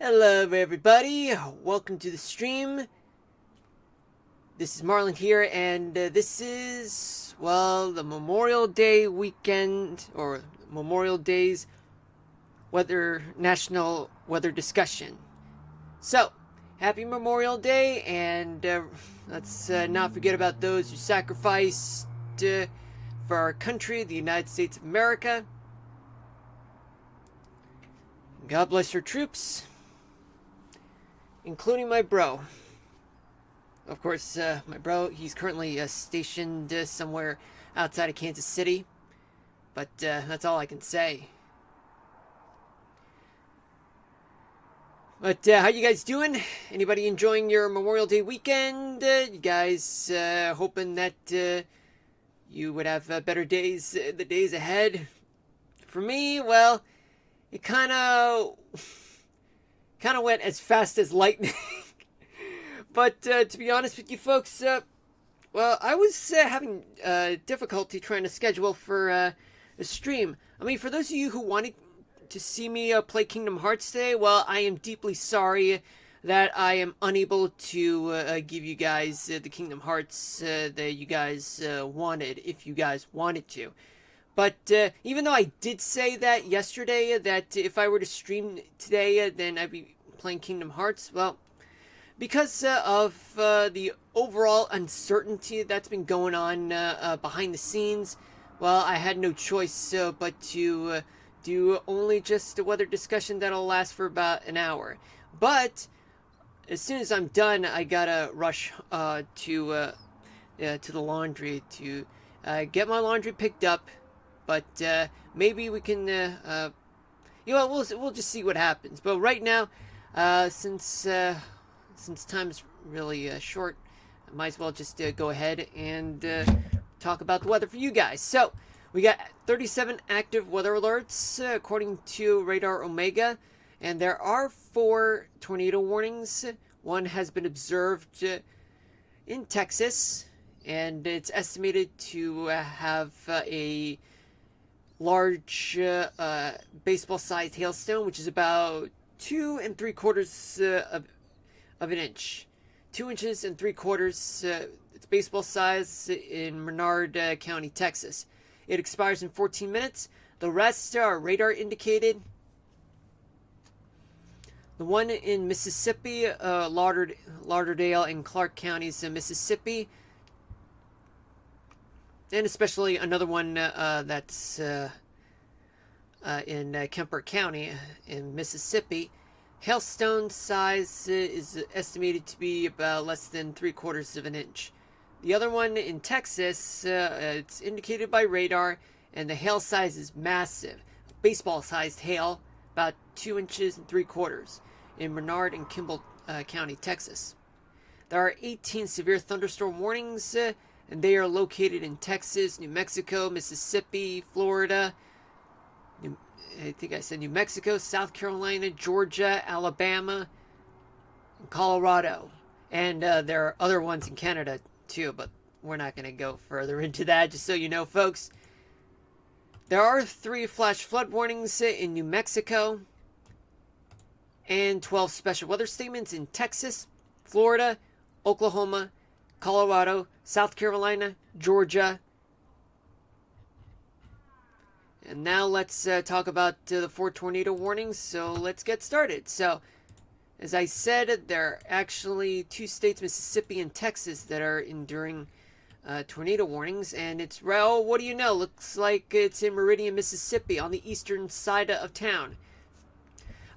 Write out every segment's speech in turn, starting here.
Hello everybody, welcome to the stream. This is Marlon here, and this is, well, the Memorial Day weekend, or Memorial Day's National Weather Discussion. So, happy Memorial Day, and let's not forget about those who sacrificed for our country, the United States of America. God bless your troops, including my bro. Of course, my bro, he's currently stationed somewhere outside of Kansas City. But that's all I can say. But how you guys doing? Anybody enjoying your Memorial Day weekend? You guys hoping that you would have better days, the days ahead? For me, well, it kind of went as fast as lightning. But to be honest with you folks, well, I was having difficulty trying to schedule for a stream. I mean, for those of you who wanted to see me play Kingdom Hearts today, well, I am deeply sorry that I am unable to give you guys the Kingdom Hearts that you guys wanted, if you guys wanted to. But even though I did say that yesterday, that if I were to stream today, then I'd be playing Kingdom Hearts, well, because of the overall uncertainty that's been going on behind the scenes, well, I had no choice but to do only just a weather discussion that'll last for about an hour. But as soon as I'm done, I gotta rush to the laundry to get my laundry picked up. But maybe we can, we'll just see what happens. But right now, since time is really short, I might as well just go ahead and talk about the weather for you guys. So, we got 37 active weather alerts according to Radar Omega, and there are 4 tornado warnings. One has been observed in Texas, and it's estimated to have a large baseball-sized hailstone, which is about 2 3/4 of an inch. 2 inches and 3/4. It's baseball size in Menard County, Texas. It expires in 14 minutes. The rest are radar indicated. The one in Mississippi, Lauderdale and Clark counties in Mississippi, and especially another one that's in Kemper County in Mississippi. Hailstone size is estimated to be about less than 3/4 of an inch. The other one in Texas, it's indicated by radar, and the hail size is massive. Baseball-sized hail, about 2 inches and 3/4 in Menard and Kimball County, Texas. There are 18 severe thunderstorm warnings, and they are located in Texas, New Mexico, Mississippi, Florida, I think I said New Mexico, South Carolina, Georgia, Alabama, and Colorado. And there are other ones in Canada too, but we're not going to go further into that, just so you know, folks. There are 3 flash flood warnings in New Mexico, and 12 special weather statements in Texas, Florida, Oklahoma, Colorado, South Carolina, Georgia. And now let's talk about the 4 tornado warnings. So let's get started. So, as I said, there are actually 2 states, Mississippi and Texas, that are enduring tornado warnings. And it's, well, what do you know? Looks like it's in Meridian, Mississippi, on the eastern side of town.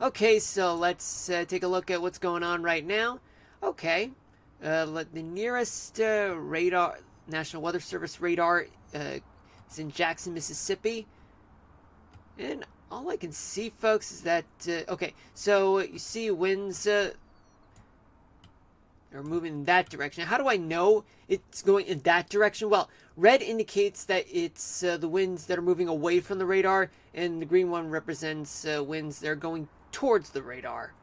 Okay, so let's take a look at what's going on right now. Okay, the nearest radar, National Weather Service radar, is in Jackson, Mississippi. And all I can see, folks, is that, okay, so you see winds are moving in that direction. How do I know it's going in that direction? Well, red indicates that it's the winds that are moving away from the radar, and the green one represents winds that are going towards the radar.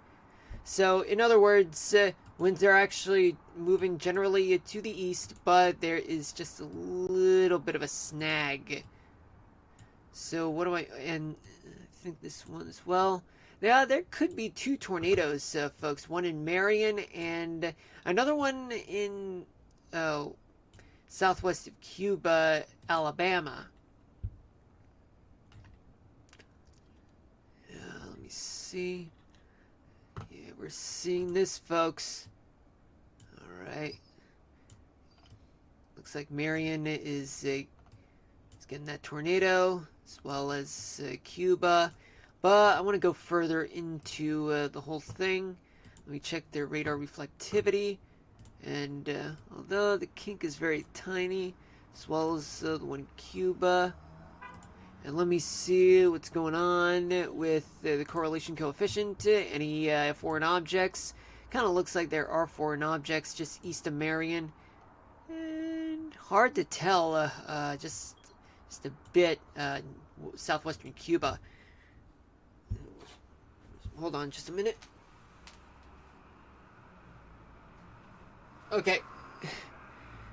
So, in other words, winds are actually moving generally to the east, but there is just a little bit of a snag. So what do I, and think this one as well. Yeah, there could be two tornadoes, folks. One in Marion and another one in southwest of Cuba, Alabama. Let me see. Yeah, we're seeing this, folks. All right. Looks like Marion is getting that tornado, as well as Cuba. But I want to go further into the whole thing. Let me check their radar reflectivity. And although the kink is very tiny, as well as the one in Cuba. And let me see what's going on with the correlation coefficient. Any foreign objects. Kind of looks like there are foreign objects just east of Marion. And hard to tell, just a bit southwestern Cuba. Hold on just a minute. Okay.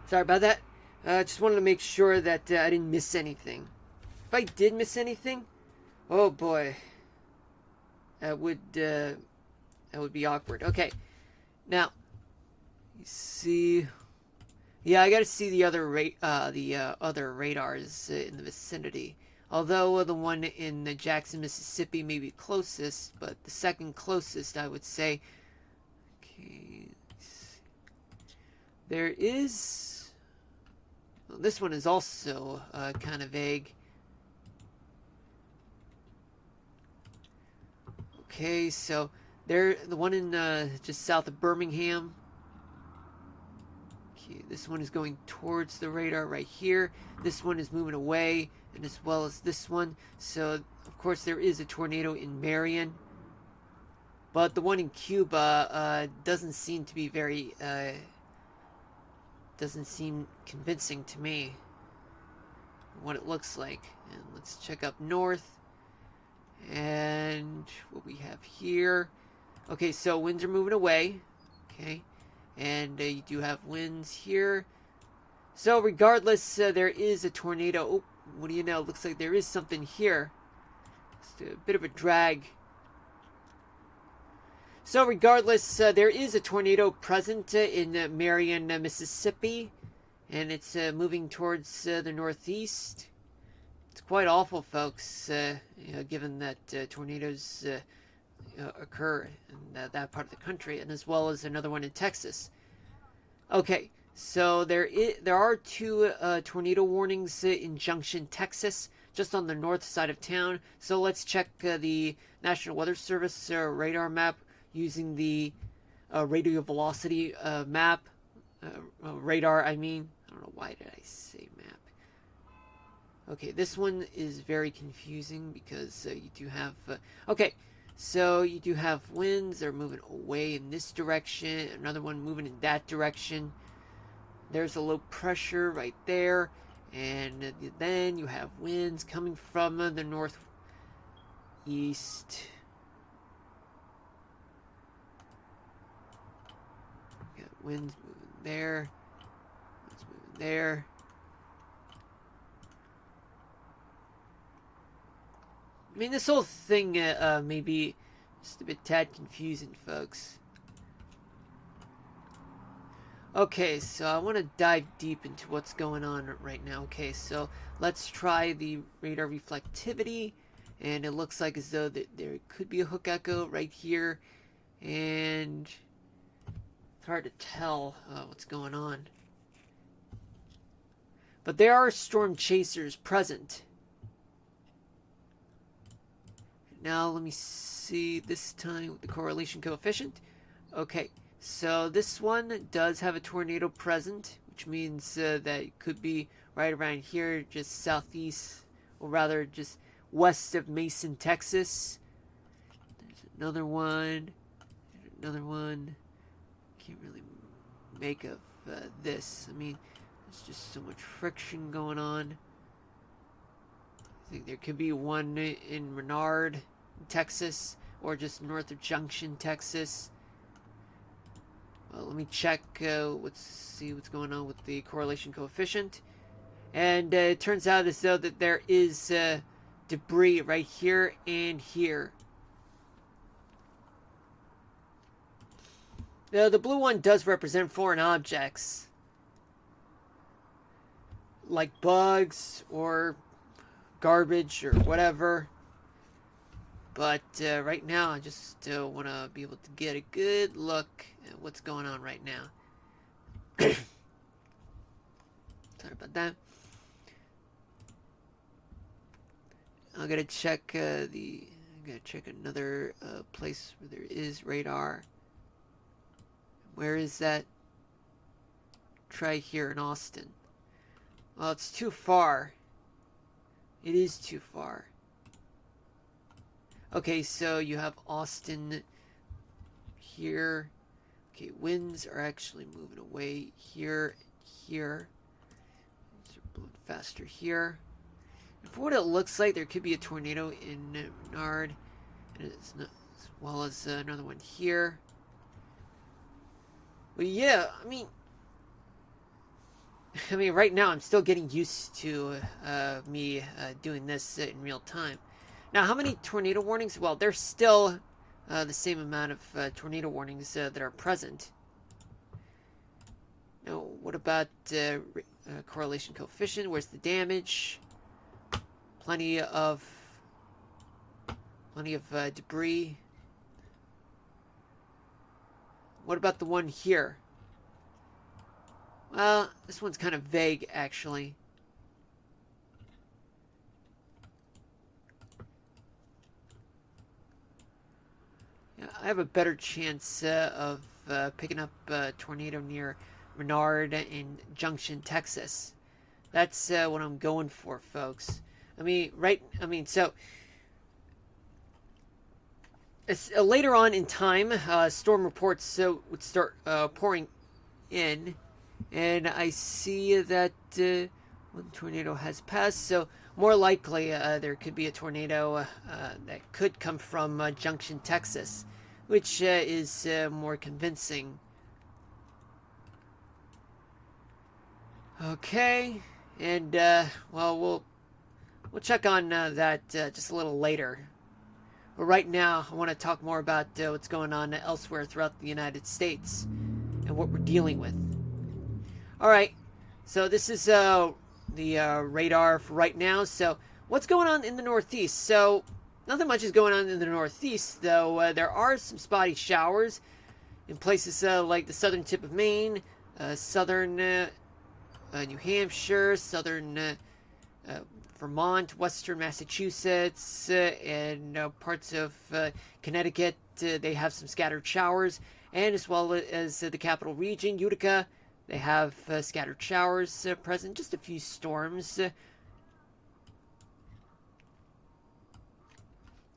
Sorry about that. Just wanted to make sure that I didn't miss anything. If I did miss anything, oh boy, that would be awkward. Okay. Now, you see, yeah, I got to see the other other radars in the vicinity. Although the one in Jackson, Mississippi may be closest, but the second closest, I would say. Okay, there is. Well, this one is also kind of vague. Okay, so there, the one in just south of Birmingham. Okay, this one is going towards the radar right here. This one is moving away, and as well as this one. So, of course, there is a tornado in Marion. But the one in Cuba doesn't seem to be very... doesn't seem convincing to me what it looks like. And let's check up north. And what we have here. Okay, so winds are moving away. Okay. And you do have winds here. So regardless, there is a tornado. Oh, what do you know? Looks like there is something here. Just a bit of a drag. So regardless, there is a tornado present in Marion, Mississippi. And it's moving towards the northeast. It's quite awful, folks, given that tornadoes occur in that part of the country, and as well as another one in Texas. Okay, so there are two tornado warnings in Junction, Texas, just on the north side of town. So let's check the National Weather Service radar map using the radio velocity map. Radar, I mean. I don't know why did I say map. Okay, this one is very confusing because you do have... okay, so you do have winds. They're moving away in this direction. Another one moving in that direction. There's a low pressure right there. And then you have winds coming from the northeast. You got winds moving there. Winds moving there. I mean, this whole thing may be just a bit tad confusing, folks. Okay, so I want to dive deep into what's going on right now. Okay, so let's try the radar reflectivity. And it looks like as though that there could be a hook echo right here. And it's hard to tell what's going on. But there are storm chasers present. Now let me see this time with the correlation coefficient. Okay, so this one does have a tornado present, which means that it could be right around here, just southeast, or rather just west of Mason, Texas. There's another one. There's another one. Can't really make of this. I mean, there's just so much friction going on. I think there could be one in Renard, Texas, or just north of Junction, Texas. Well, let me check. Let's see what's going on with the correlation coefficient. And it turns out as though that there is debris right here and here. The blue one does represent foreign objects, like bugs or garbage or whatever. But right now, I just want to be able to get a good look at what's going on right now. Sorry about that. I'm gonna check I'm gonna check another place where there is radar. Where is that? Try here in Austin. Well, it's too far. It is too far. Okay, so you have Austin here. Okay, winds are actually moving away here, here. These are blowing faster here. And for what it looks like, there could be a tornado in Menard, and it's not, as well as another one here. But yeah, I mean, right now I'm still getting used to me doing this in real time. Now, how many tornado warnings? Well, there's still the same amount of tornado warnings that are present. Now, what about correlation coefficient? Where's the damage? Plenty of debris. What about the one here? Well, this one's kind of vague, actually. Yeah, I have a better chance of picking up a tornado near Menard in Junction, Texas. That's what I'm going for, folks. So it's, later on in time, storm reports would start pouring in, and I see that one tornado has passed, so more likely there could be a tornado that could come from Junction, Texas, which is more convincing. Okay, and well, we'll check on that just a little later. But right now, I want to talk more about what's going on elsewhere throughout the United States and what we're dealing with. All right, so this is the radar for right now. So what's going on in the Northeast? So nothing much is going on in the Northeast, though. There are some spotty showers in places like the southern tip of Maine, southern New Hampshire, southern Vermont, western Massachusetts, and parts of Connecticut. They have some scattered showers, and as well as the capital region, Utica, they have scattered showers present, just a few storms.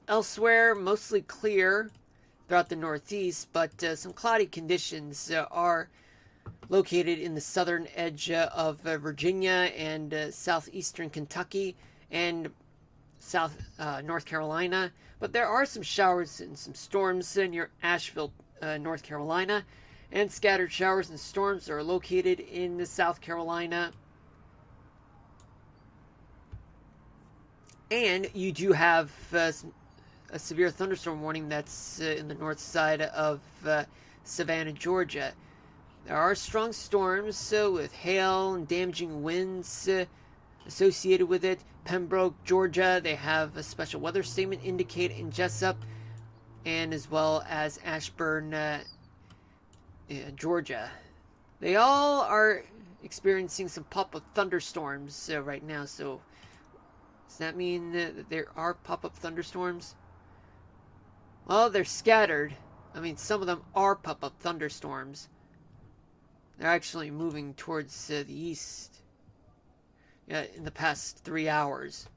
Elsewhere, mostly clear throughout the Northeast, but some cloudy conditions are located in the southern edge of Virginia and southeastern Kentucky and North Carolina. But there are some showers and some storms near Asheville, North Carolina, and scattered showers and storms are located in South Carolina. And you do have a severe thunderstorm warning that's in the north side of Savannah, Georgia. There are strong storms with hail and damaging winds associated with it. Pembroke, Georgia, they have a special weather statement indicated in Jessup, and as well as Ashburn, Georgia. They all are experiencing some pop-up thunderstorms right now. So does that mean that there are pop-up thunderstorms? Well, they're scattered. Some of them are pop-up thunderstorms. They're actually moving towards the east in the past 3 hours.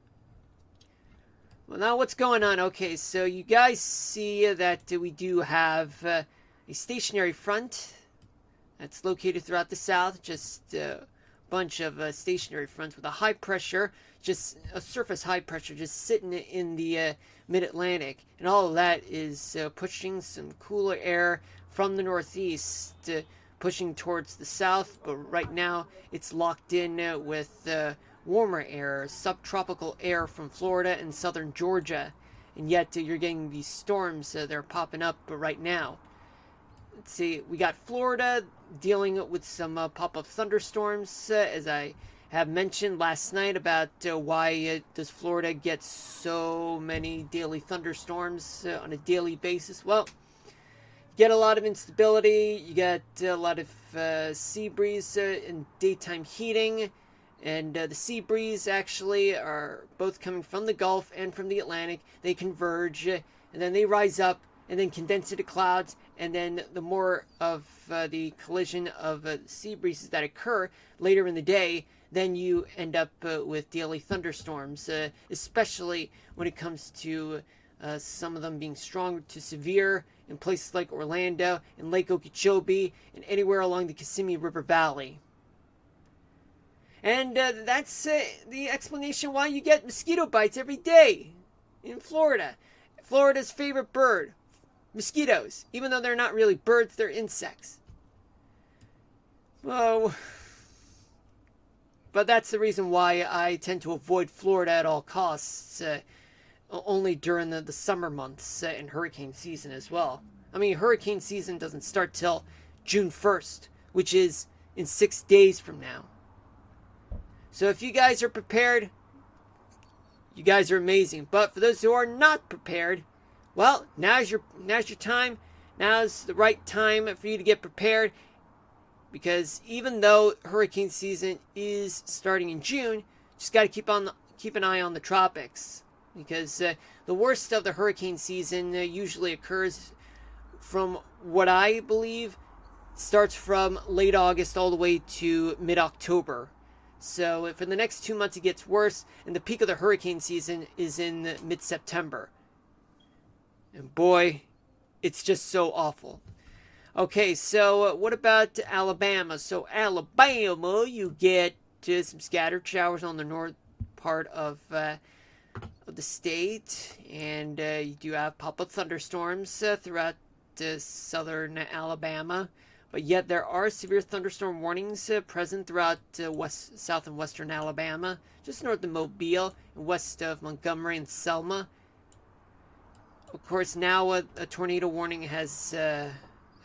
Well, now what's going on? Okay, so you guys see that we do have a stationary front that's located throughout the south. Just a bunch of stationary fronts with a high pressure, just a surface high pressure, just sitting in the mid-Atlantic. And all of that is pushing some cooler air from the northeast, pushing towards the south, but right now it's locked in with warmer air, subtropical air from Florida and southern Georgia. And yet you're getting these storms that are popping up right now. Let's see, we got Florida dealing with some pop-up thunderstorms, as I have mentioned last night about why does Florida get so many daily thunderstorms on a daily basis. Well, you get a lot of instability, you get a lot of sea breeze and daytime heating, and the sea breeze actually are both coming from the Gulf and from the Atlantic. They converge, and then they rise up and then condense into clouds, and then the more of the collision of sea breezes that occur later in the day, then you end up with daily thunderstorms, especially when it comes to some of them being strong to severe in places like Orlando and Lake Okeechobee and anywhere along the Kissimmee River Valley. And that's the explanation why you get mosquito bites every day in Florida. Florida's favorite bird, mosquitoes. Even though they're not really birds, they're insects. Oh, but that's the reason why I tend to avoid Florida at all costs, only during the summer months and hurricane season as well. I mean, hurricane season doesn't start till June 1st, which is in 6 days from now. So if you guys are prepared, you guys are amazing. But for those who are not prepared, well, now's your time. Now's the right time for you to get prepared. Because even though hurricane season is starting in June, just got to keep an eye on the tropics. Because the worst of the hurricane season usually occurs from what I believe starts from late August all the way to mid-October. So for the next 2 months it gets worse, and the peak of the hurricane season is in mid-September. And boy, it's just so awful. Okay, so what about Alabama? So Alabama, you get some scattered showers on the north part of the state, and you do have pop-up thunderstorms throughout southern Alabama. But yet there are severe thunderstorm warnings present throughout south and western Alabama, just north of Mobile and west of Montgomery and Selma. Of course, now a tornado warning has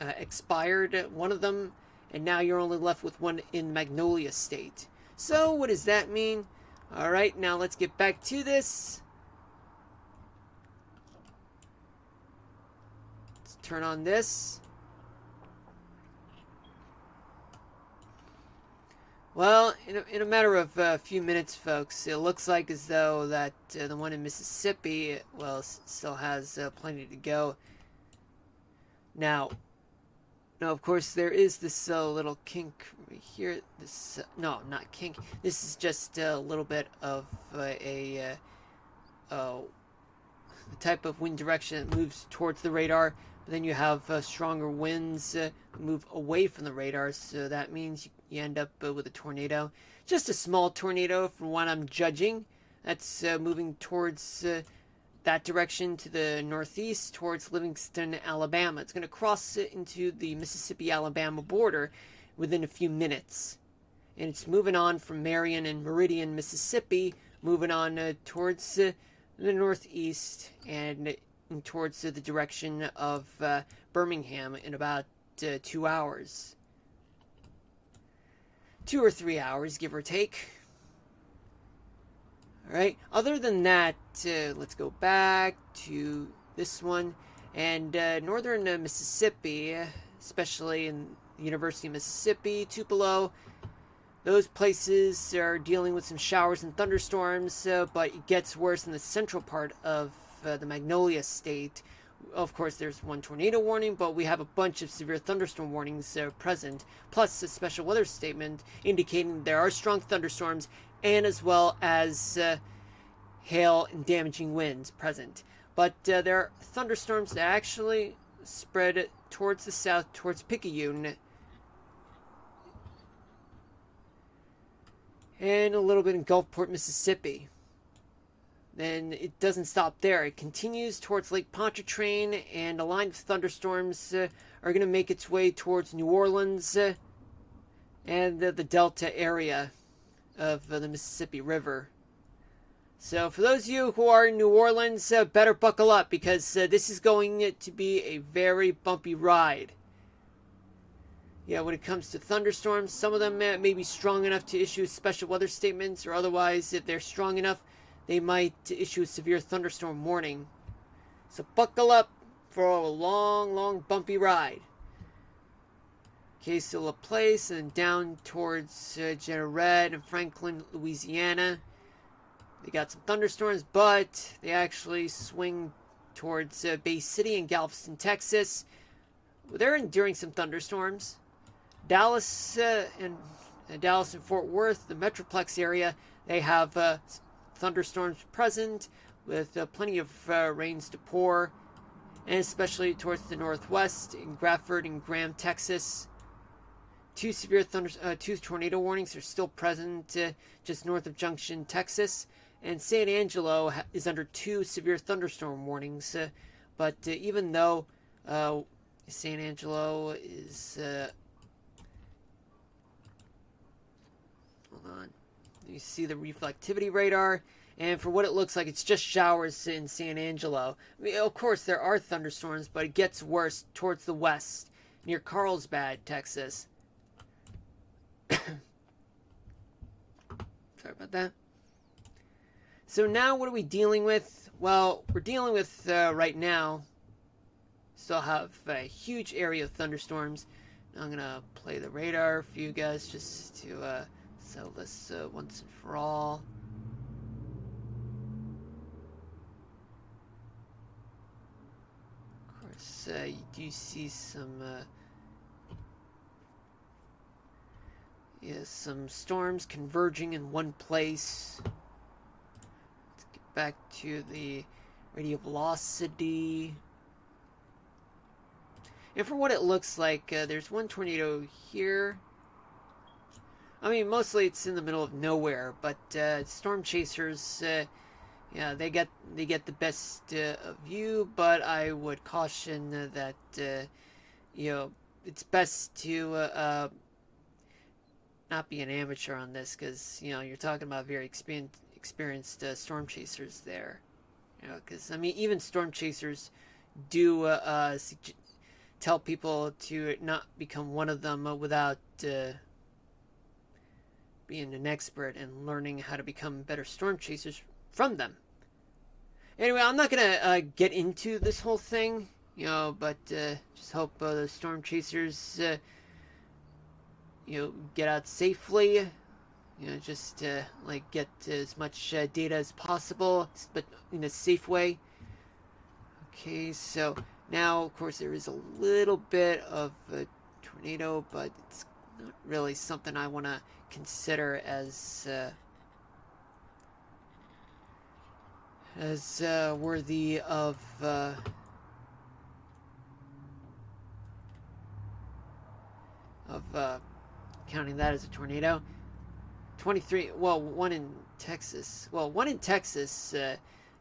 expired, one of them, and now you're only left with one in Magnolia State. So what does that mean? All right, now let's get back to this. Let's turn on this. Well, in a matter of a few minutes, folks, it looks like as though that the one in Mississippi, well, still has plenty to go. Now, of course, there is this little kink right here. This, no, not kink. This is just a little bit of the type of wind direction that moves towards the radar. But then you have stronger winds move away from the radar, so that means you end up with a tornado. Just a small tornado from what I'm judging. That's moving towards that direction to the northeast towards Livingston, Alabama. It's going to cross into the Mississippi-Alabama border within a few minutes. And it's moving on from Marion and Meridian, Mississippi, moving on towards the northeast and towards the direction of Birmingham in about 2 hours. 2 or 3 hours, give or take. Alright, other than that, let's go back to this one. And northern Mississippi, especially in the University of Mississippi, Tupelo, those places are dealing with some showers and thunderstorms, but it gets worse in the central part of the Magnolia State. Of course, there's one tornado warning, but we have a bunch of severe thunderstorm warnings present, plus a special weather statement indicating there are strong thunderstorms and as well as hail and damaging winds present. But there are thunderstorms that actually spread towards the south, towards Picayune, and a little bit in Gulfport, Mississippi. Then it doesn't stop there. It continues towards Lake Pontchartrain, and a line of thunderstorms are going to make its way towards New Orleans and the Delta area. of the Mississippi River. So for those of you who are in New Orleans, better buckle up, because this is going to be a very bumpy ride. Yeah, when it comes to thunderstorms, some of them may be strong enough to issue special weather statements, or otherwise, if they're strong enough, they might issue a severe thunderstorm warning. So buckle up for a long, long bumpy ride. Okay, so Laplace and down towards Jeanneret and Franklin, Louisiana. They got some thunderstorms, but they actually swing towards Bay City and Galveston, Texas. They're enduring some thunderstorms. Dallas and Fort Worth, the Metroplex area, they have thunderstorms present with plenty of rains to pour, and especially towards the northwest in Grafford and Graham, Texas. Two tornado warnings are still present just north of Junction, Texas. And San Angelo is under 2 severe thunderstorm warnings. But even though San Angelo is... hold on. You see the reflectivity radar. And for what it looks like, it's just showers in San Angelo. I mean, of course, there are thunderstorms, but it gets worse towards the west, near Carlsbad, Texas. Sorry about that. So now what are we dealing with? Well, we're dealing with, right now, still have a huge area of thunderstorms. Now I'm going to play the radar for you guys just to settle this once and for all. Of course, you do see some storms converging in one place. Back to the radial velocity. And for what it looks like, there's one tornado here. I mean, mostly it's in the middle of nowhere, but storm chasers, yeah, they get the best view. But I would caution that it's best to not be an amateur on this, because you're talking about very experienced storm chasers there. Because I mean, even storm chasers do tell people to not become one of them without being an expert and learning how to become better storm chasers from them. Anyway, I'm not gonna get into this whole thing, but just hope the storm chasers get out safely. Just get as much data as possible, but in a safe way. Okay, so now, of course, there is a little bit of a tornado, but it's not really something I want to consider as worthy of counting that as a tornado. 23, well, one in Texas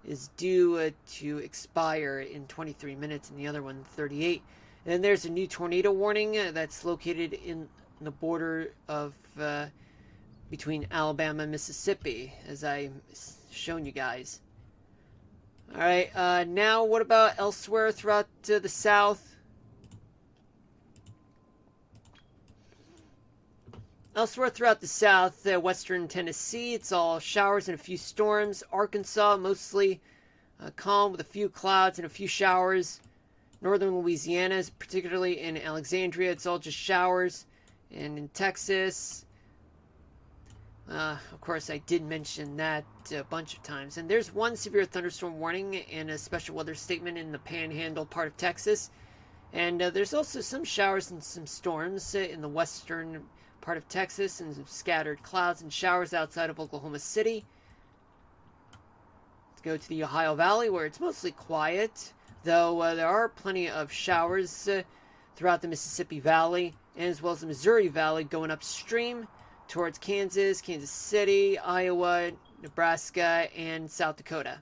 is due to expire in 23 minutes, and the other one 38. And then there's a new tornado warning that's located in the border of between Alabama and Mississippi, as I've shown you guys. All right, now what about elsewhere throughout the South? Elsewhere throughout the South, western Tennessee, it's all showers and a few storms. Arkansas, mostly calm with a few clouds and a few showers. Northern Louisiana, particularly in Alexandria, it's all just showers. And in Texas, of course, I did mention that a bunch of times. And there's one severe thunderstorm warning and a special weather statement in the Panhandle part of Texas. And there's also some showers and some storms in the western part of Texas, and some scattered clouds and showers outside of Oklahoma City. Let's go to the Ohio Valley, where it's mostly quiet, though there are plenty of showers throughout the Mississippi Valley, and as well as the Missouri Valley going upstream towards Kansas, Kansas City, Iowa, Nebraska, and South Dakota.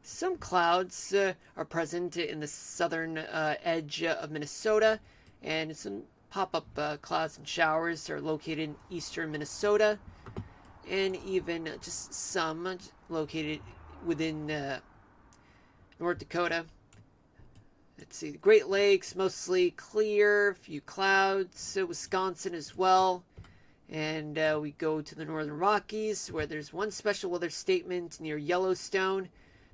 Some clouds are present in the southern edge of Minnesota, and some pop-up clouds and showers are located in eastern Minnesota. and even just some located within North Dakota. Let's see, the Great Lakes, mostly clear, a few clouds, Wisconsin as well. And we go to the Northern Rockies, where there's one special weather statement near Yellowstone,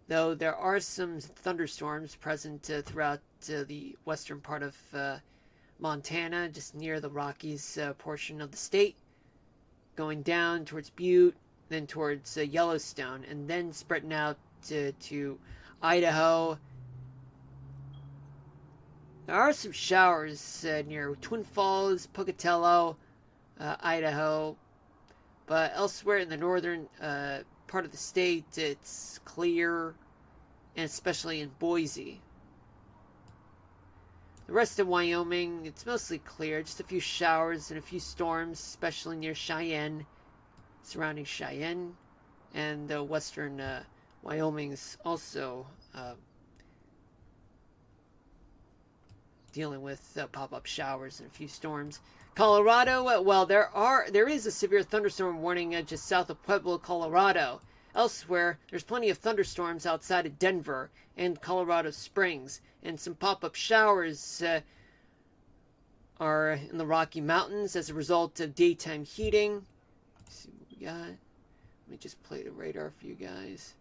though there are some thunderstorms present throughout the western part of Montana, just near the Rockies portion of the state, going down towards Butte, then towards Yellowstone, and then spreading out to Idaho. There are some showers near Twin Falls, Pocatello, Idaho, but elsewhere in the northern part of the state, it's clear, and especially in Boise. The rest of Wyoming, it's mostly clear, just a few showers and a few storms, especially near Cheyenne, surrounding Cheyenne, and western Wyoming's also dealing with pop-up showers and a few storms. Colorado, well, there is a severe thunderstorm warning just south of Pueblo, Colorado. Elsewhere, there's plenty of thunderstorms outside of Denver and Colorado Springs, and some pop-up showers are in the Rocky Mountains as a result of daytime heating. Let's see what we got. Let me just play the radar for you guys.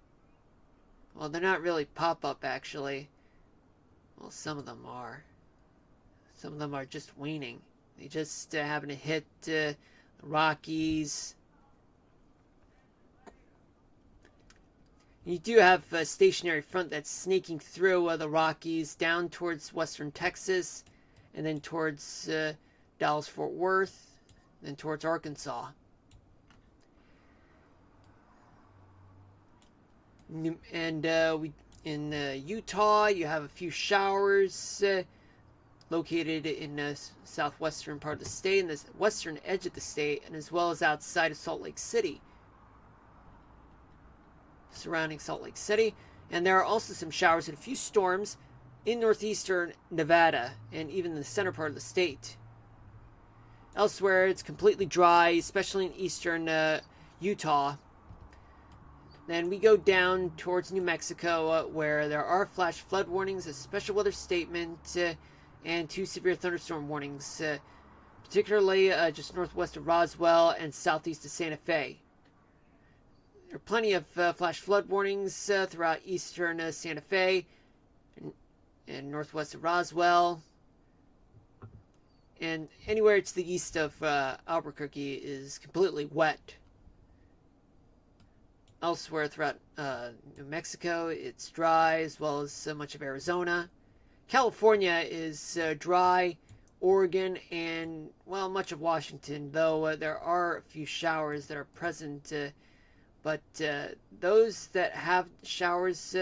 Well, they're not really pop-up, actually. Well, some of them are. Some of them are just waning. They just happen to hit the Rockies. You do have a stationary front that's snaking through the Rockies down towards western Texas, and then towards Dallas-Fort Worth, then towards Arkansas. And in Utah, you have a few showers located in the southwestern part of the state, and the western edge of the state, and as well as outside of Salt Lake City, surrounding Salt Lake City. And there are also some showers and a few storms in northeastern Nevada and even the center part of the state. Elsewhere, it's completely dry, especially in eastern Utah. Then we go down towards New Mexico, where there are flash flood warnings, a special weather statement, and 2 severe thunderstorm warnings, particularly just northwest of Roswell and southeast of Santa Fe. There are plenty of flash flood warnings throughout eastern Santa Fe and northwest of Roswell. And anywhere to the east of Albuquerque is completely wet. Elsewhere throughout New Mexico, it's dry, as well as so much of Arizona. California is dry, Oregon, and, well, much of Washington, though there are a few showers that are present, but those that have showers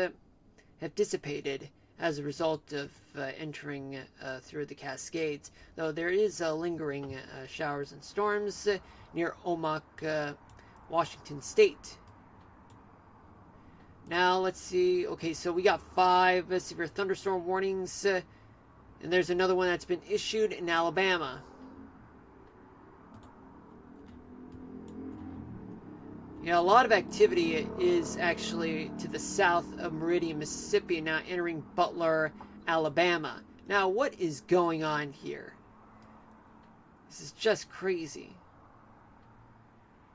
have dissipated as a result of entering through the Cascades, though there is lingering showers and storms near Omak, Washington State. Now, let's see. Okay, so we got 5 severe thunderstorm warnings, and there's another one that's been issued in Alabama. A lot of activity is actually to the south of Meridian, Mississippi, and now entering Butler, Alabama. Now, what is going on here? This is just crazy.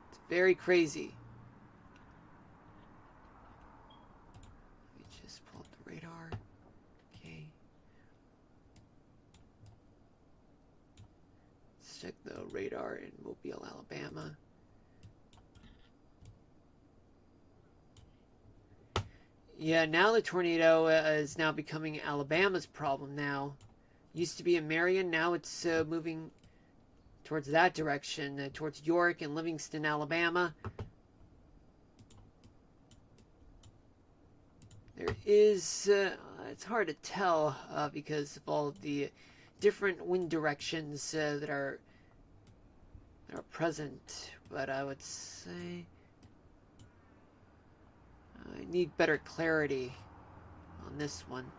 It's very crazy. Radar. Okay. Let's check the radar in Mobile, Alabama. Yeah, now the tornado is now becoming Alabama's problem now. Used to be in Marion, now it's moving towards that direction, towards York and Livingston, Alabama. There is, it's hard to tell because of all of the different wind directions that are present, but I would say I need better clarity on this one.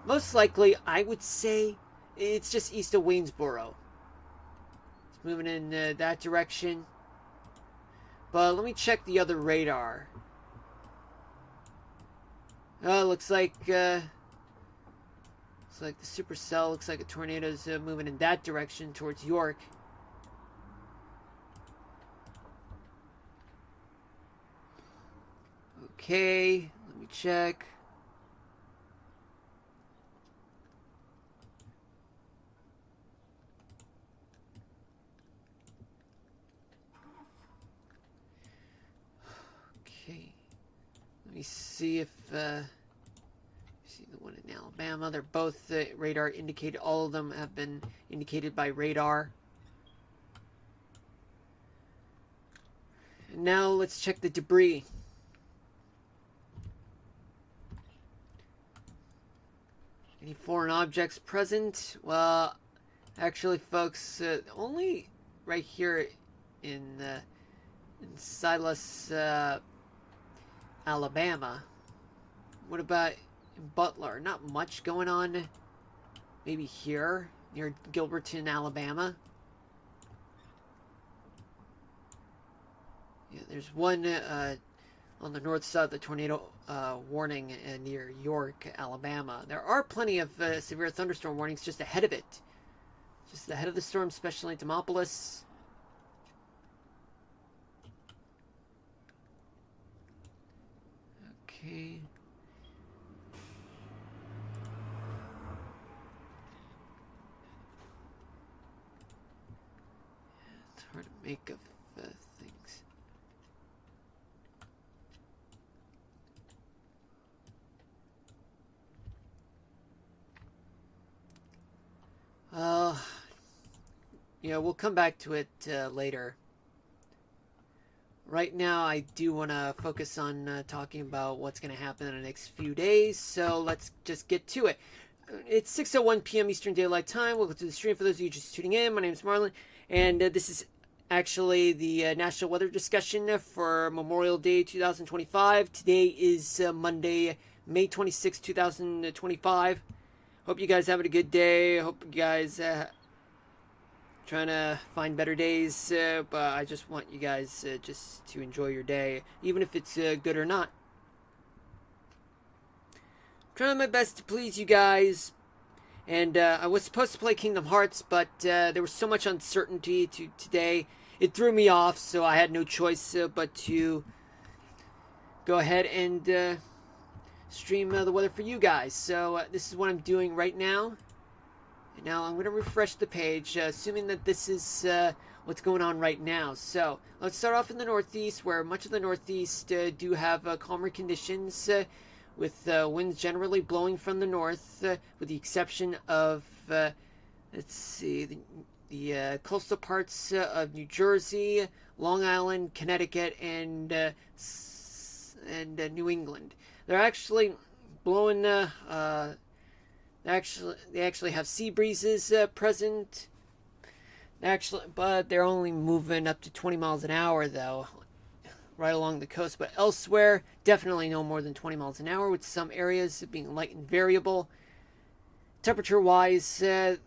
Most likely, I would say it's just east of Waynesboro. It's moving in that direction. But let me check the other radar. Oh, looks like the supercell looks like a tornado's moving in that direction towards York. Okay, let me check. Okay, let me see if see the one in Alabama. They're both radar indicated. All of them have been indicated by radar. And now let's check the debris. Any foreign objects present? Well, actually, folks, only right here in Silas, Alabama. What about in Butler? Not much going on. Maybe here, near Gilberton, Alabama. Yeah, there's one on the north side of the tornado warning near York, Alabama. There are plenty of severe thunderstorm warnings just ahead of it. Just ahead of the storm, especially in Demopolis. Okay. It's hard to make of things. Yeah, we'll come back to it later. Right now, I do want to focus on talking about what's going to happen in the next few days, so let's just get to it. It's 6:01 p.m. Eastern Daylight Time. Welcome to the stream for those of you just tuning in. My name is Marlon, and this is actually the national weather discussion for Memorial Day 2025. Today is Monday, May 26, 2025. Hope you guys having a good day. Hope you guys trying to find better days, but I just want you guys just to enjoy your day, even if it's good or not. Trying my best to please you guys, and I was supposed to play Kingdom Hearts, but there was so much uncertainty today, it threw me off, so I had no choice but to go ahead and stream the weather for you guys. So this is what I'm doing right now. And now I'm going to refresh the page, assuming that this is what's going on right now. So let's start off in the Northeast, where much of the Northeast do have calmer conditions, with winds generally blowing from the north, with the exception of, let's see, the coastal parts of New Jersey, Long Island, Connecticut, and New England. They're actually blowing. They actually have sea breezes present. But they're only moving up to 20 miles an hour, though, right along the coast. But elsewhere, definitely no more than 20 miles an hour, with some areas being light and variable. Temperature-wise, let's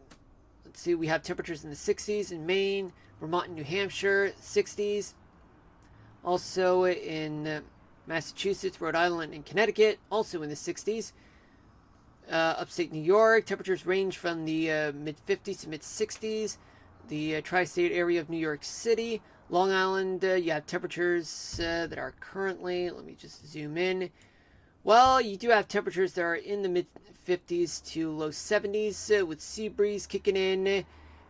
see, we have temperatures in the 60s in Maine, Vermont, and New Hampshire, 60s. Also in Massachusetts, Rhode Island, and Connecticut, also in the 60s. Upstate New York, temperatures range from the mid-50s to mid-60s. The tri-state area of New York City. Long Island, you have temperatures that are currently, let me just zoom in. Well, you do have temperatures that are in the mid-50s to low 70s with sea breeze kicking in.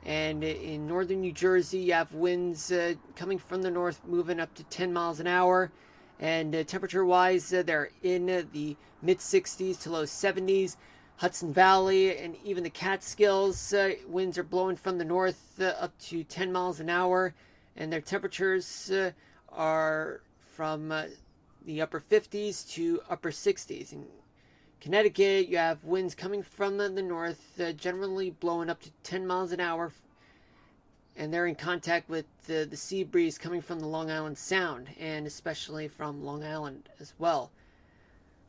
And in northern New Jersey, you have winds coming from the north moving up to 10 miles an hour. And temperature-wise, they're in the mid-60s to low 70s. Hudson Valley and even the Catskills, winds are blowing from the north up to 10 miles an hour. And their temperatures are from the upper 50s to upper 60s. In Connecticut, you have winds coming from the north, generally blowing up to 10 miles an hour. And they're in contact with the sea breeze coming from the Long Island Sound, and especially from Long Island as well.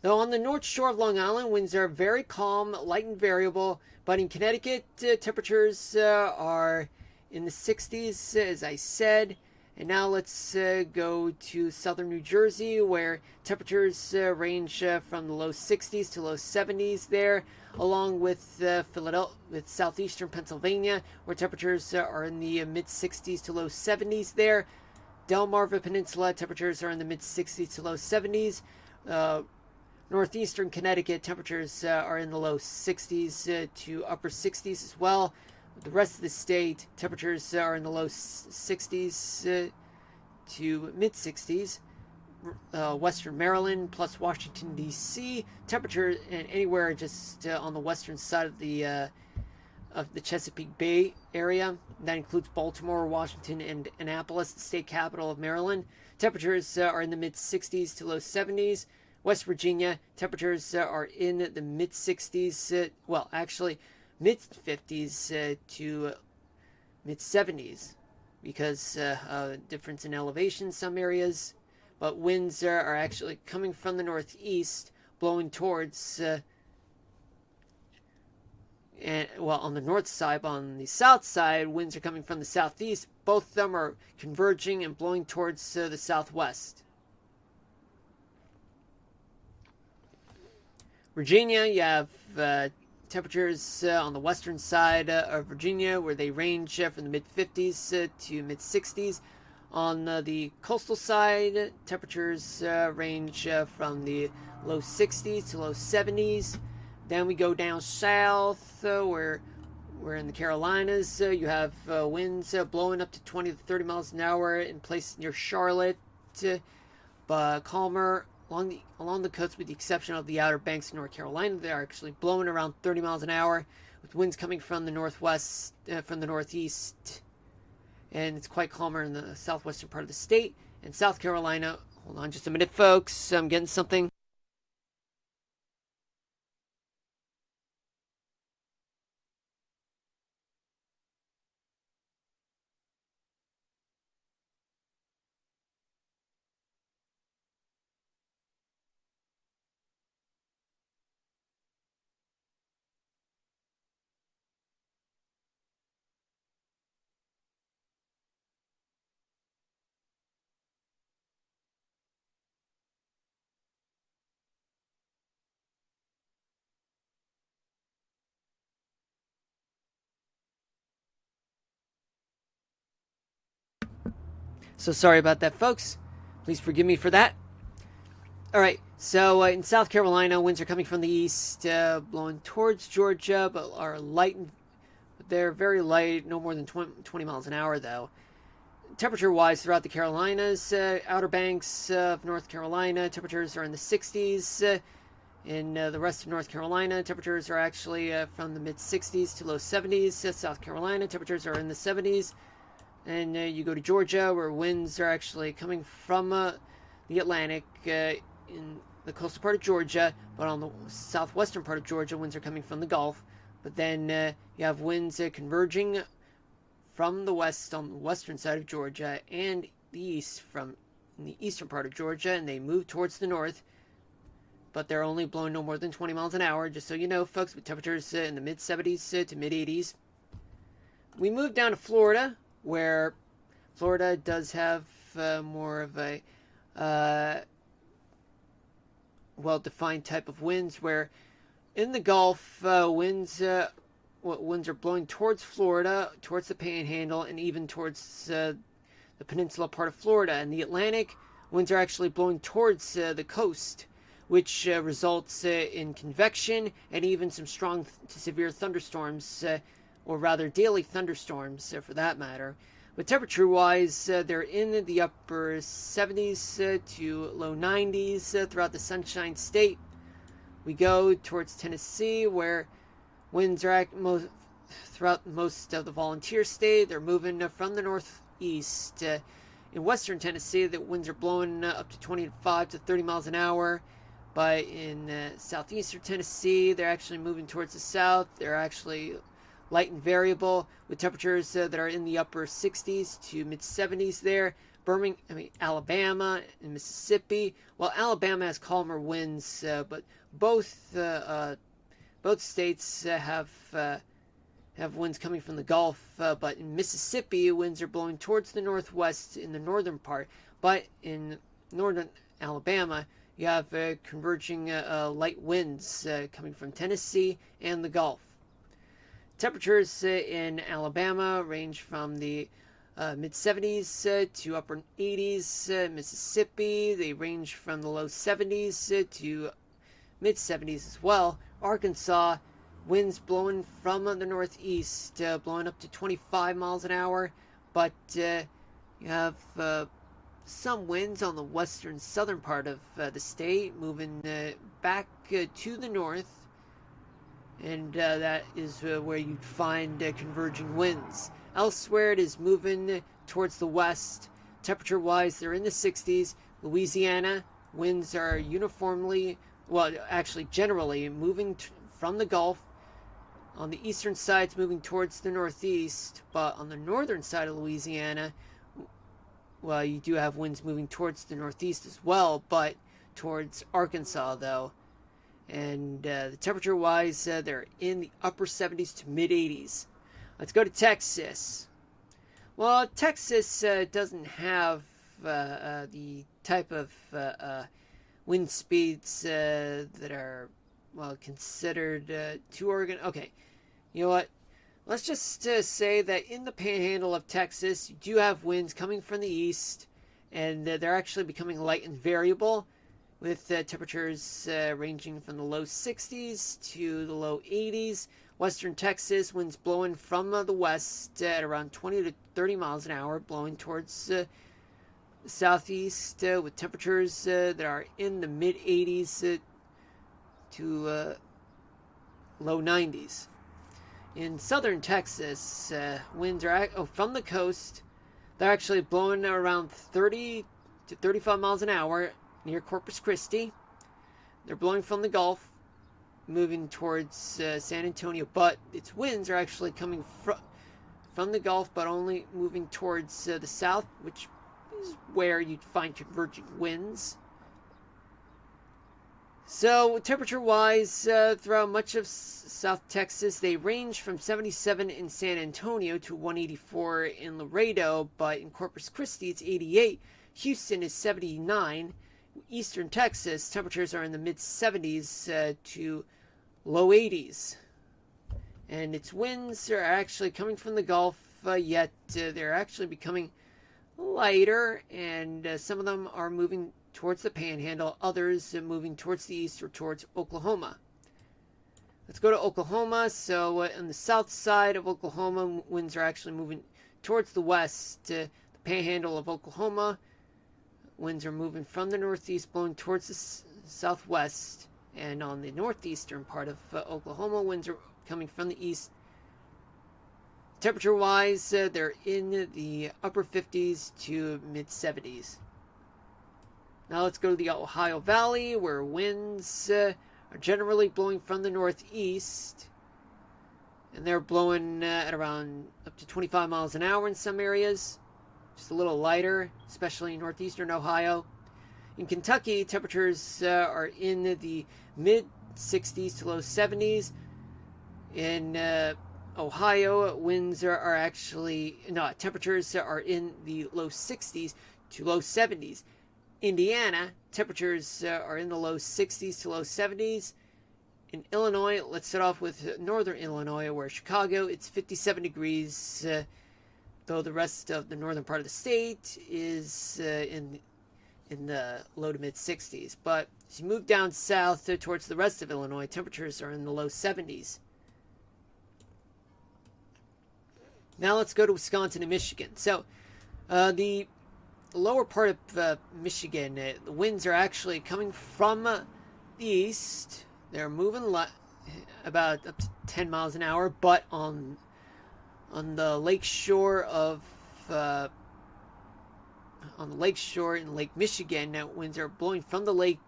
Though on the north shore of Long Island, winds are very calm, light and variable, but in Connecticut, temperatures are in the 60s, as I said. And now let's go to southern New Jersey, where temperatures range from the low 60s to low 70s there, along with Philadelphia, with southeastern Pennsylvania, where temperatures are in the mid 60s to low 70s there. Delmarva Peninsula, temperatures are in the mid 60s to low 70s. Northeastern Connecticut, temperatures are in the low 60s to upper 60s as well. The rest of the state, temperatures are in the low 60s to mid 60s. Western Maryland plus Washington, D.C., temperature anywhere just on the western side of the Chesapeake Bay area. That includes Baltimore, Washington, and Annapolis, the state capital of Maryland. Temperatures are in the mid 60s to low 70s. West Virginia, temperatures are in the mid 60s, well, actually, mid 50s to mid 70s because difference in elevation in some areas. But winds are actually coming from the northeast, blowing towards, on the north side, but on the south side, winds are coming from the southeast. Both of them are converging and blowing towards the southwest. Virginia, you have temperatures on the western side of Virginia where they range from the mid 50s to mid 60s. On the coastal side, temperatures range from the low 60s to low 70s. Then we go down south where we're in the Carolinas. You have winds blowing up to 20 to 30 miles an hour in places near Charlotte, but calmer along the coast, with the exception of the Outer Banks of North Carolina. They are actually blowing around 30 miles an hour, with winds coming from the northwest, from the northeast, and it's quite calmer in the southwestern part of the state. And South Carolina, hold on just a minute, folks, I'm getting something. So sorry about that, folks. Please forgive me for that. All right, so in South Carolina, winds are coming from the east, blowing towards Georgia, but are light. They're very light, no more than 20 miles an hour, though. Temperature-wise, throughout the Carolinas, Outer Banks of North Carolina, temperatures are in the 60s. In the rest of North Carolina, temperatures are actually from the mid-60s to low 70s. South Carolina, temperatures are in the 70s. And you go to Georgia, where winds are actually coming from the Atlantic in the coastal part of Georgia, but on the southwestern part of Georgia, winds are coming from the Gulf. But then you have winds converging from the west on the western side of Georgia and the east from the eastern part of Georgia, and they move towards the north. But they're only blowing no more than 20 miles an hour, just so you know, folks, with temperatures in the mid-70s to mid-80s. We move down to Florida, where Florida does have more of a well-defined type of winds, where in the Gulf, winds are blowing towards Florida, towards the Panhandle, and even towards the peninsula part of Florida. And the Atlantic, winds are actually blowing towards the coast, which results in convection and even some strong to severe thunderstorms, or rather daily thunderstorms for that matter. But temperature-wise, they're in the upper 70s to low 90s throughout the Sunshine State. We go towards Tennessee, where winds are throughout most of the Volunteer State. They're moving from the northeast. In western Tennessee, the winds are blowing up to 25 to 30 miles an hour. But in southeastern Tennessee, they're actually moving towards the south. They're actually light and variable, with temperatures that are in the upper 60s to mid 70s there. Alabama and Mississippi. Well, Alabama has calmer winds, but both states have have winds coming from the Gulf, but in Mississippi, winds are blowing towards the northwest in the northern part. But in northern Alabama, you have converging light winds coming from Tennessee and the Gulf. Temperatures in Alabama range from the mid 70s to upper 80s. Mississippi, they range from the low 70s to mid 70s as well. Arkansas, winds blowing from the northeast, blowing up to 25 miles an hour, but you have some winds on the western southern part of the state moving back to the north, and that is where you'd find converging winds. Elsewhere, it is moving towards the west. Temperature wise, they're in the 60s. Louisiana, winds are uniformly, well, actually, generally moving from the Gulf. On the eastern side, it's moving towards the northeast, but on the northern side of Louisiana, well, you do have winds moving towards the northeast as well, but towards Arkansas, though. And the temperature-wise, they're in the upper 70s to mid-80s. Let's go to Texas. Well, Texas doesn't have the type of wind speeds that are, well, considered too Oregon. Okay, you know what? Let's just say that in the panhandle of Texas, you do have winds coming from the east, and they're actually becoming light and variable, with temperatures ranging from the low 60s to the low 80s. Western Texas, winds blowing from the west at around 20 to 30 miles an hour, blowing towards the southeast with temperatures that are in the mid 80s to low 90s. In southern Texas, winds are from the coast. They're actually blowing around 30 to 35 miles an hour near Corpus Christi. They're blowing from the Gulf, moving towards San Antonio, but its winds are actually coming from the Gulf, but only moving towards the south, which is where you'd find converging winds. So, temperature-wise, throughout much of South Texas, they range from 77 in San Antonio to 184 in Laredo, but in Corpus Christi, it's 88. Houston is 79. Eastern Texas, temperatures are in the mid-70s to low 80s. And its winds are actually coming from the Gulf, yet they're actually becoming lighter, and some of them are moving towards the panhandle, others moving towards the east or towards Oklahoma. Let's go to Oklahoma. So on the south side of Oklahoma, winds are actually moving towards the west. The panhandle of Oklahoma, winds are moving from the northeast, blowing towards the southwest. And on the northeastern part of Oklahoma, winds are coming from the east. Temperature-wise, they're in the upper 50s to mid-70s. Now let's go to the Ohio Valley, where winds are generally blowing from the northeast. And they're blowing at around up to 25 miles an hour in some areas. Just a little lighter, especially in northeastern Ohio. In Kentucky, temperatures are in the mid-60s to low 70s. In Ohio, winds are actually, no, temperatures are in the low 60s to low 70s. Indiana, temperatures are in the low 60s to low 70s. In Illinois, let's start off with northern Illinois, where Chicago, it's 57 degrees, though the rest of the northern part of the state is in the low to mid 60s. But as you move down south towards the rest of Illinois, temperatures are in the low 70s. Now let's go to Wisconsin and Michigan. So the lower part of Michigan, the winds are actually coming from the east. They're moving about up to 10 miles an hour, but on the lake shore of on the lake shore in Lake Michigan, now winds are blowing from the lake.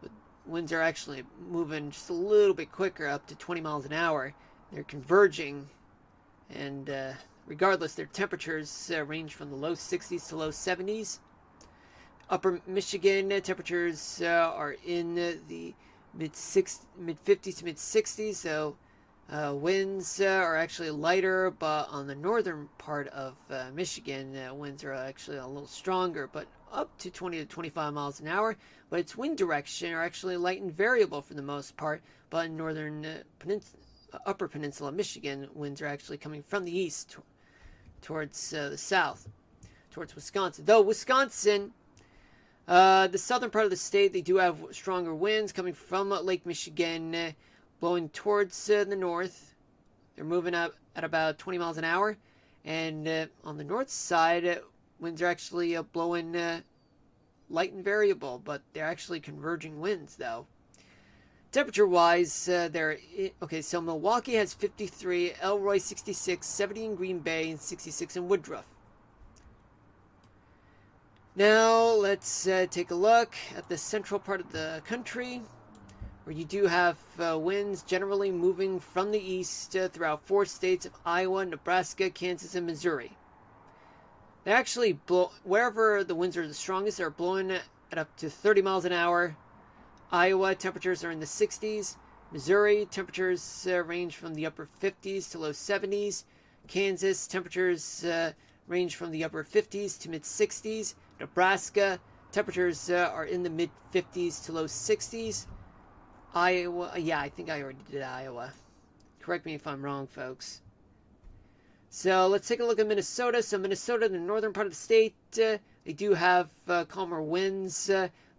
But winds are actually moving just a little bit quicker, up to 20 miles an hour. They're converging, and regardless, their temperatures range from the low 60s to low 70s. Upper Michigan temperatures are in the mid 50s to mid 60s, so Winds are actually lighter, but on the northern part of Michigan, winds are actually a little stronger, but up to 20 to 25 miles an hour. But its wind direction are actually light and variable for the most part. But in northern upper peninsula Michigan, winds are actually coming from the east towards the south, towards Wisconsin. Though Wisconsin, the southern part of the state, they do have stronger winds coming from Lake Michigan, blowing towards the north. They're moving up at about 20 miles an hour. And on the north side, winds are actually blowing light and variable, but they're actually converging winds, though. Temperature-wise, okay, so Milwaukee has 53, Elroy 66, 70 in Green Bay, and 66 in Woodruff. Now, let's take a look at the central part of the country, where you do have winds generally moving from the east throughout 4 states of Iowa, Nebraska, Kansas, and Missouri. They actually blow, wherever the winds are the strongest, they're blowing at up to 30 miles an hour. Iowa, temperatures are in the 60s. Missouri, temperatures range from the upper 50s to low 70s. Kansas, temperatures range from the upper 50s to mid 60s. Nebraska, temperatures are in the mid 50s to low 60s. Iowa, yeah, I think I already did Iowa. Correct me if I'm wrong, folks. So let's take a look at Minnesota. So Minnesota, the northern part of the state, they do have calmer winds,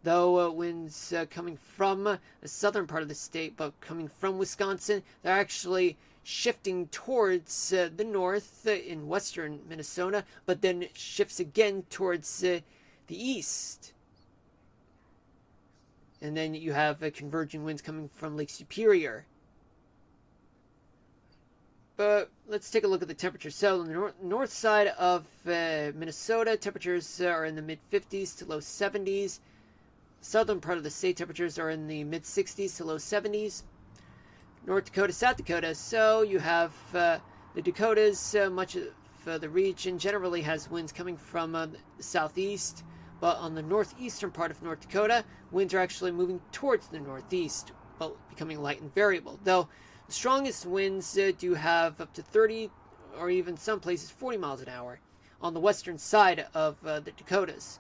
though winds coming from the southern part of the state, but coming from Wisconsin. They're actually shifting towards the north in western Minnesota, but then it shifts again towards the east. And then you have converging winds coming from Lake Superior. But let's take a look at the temperature. So on the north side of Minnesota, temperatures are in the mid-50s to low 70s. Southern part of the state, temperatures are in the mid-60s to low 70s. North Dakota, South Dakota. So you have the Dakotas. Much of the region generally has winds coming from the southeast. But on the northeastern part of North Dakota, winds are actually moving towards the northeast, but becoming light and variable. Though the strongest winds do have up to 30 or even some places 40 miles an hour on the western side of the Dakotas.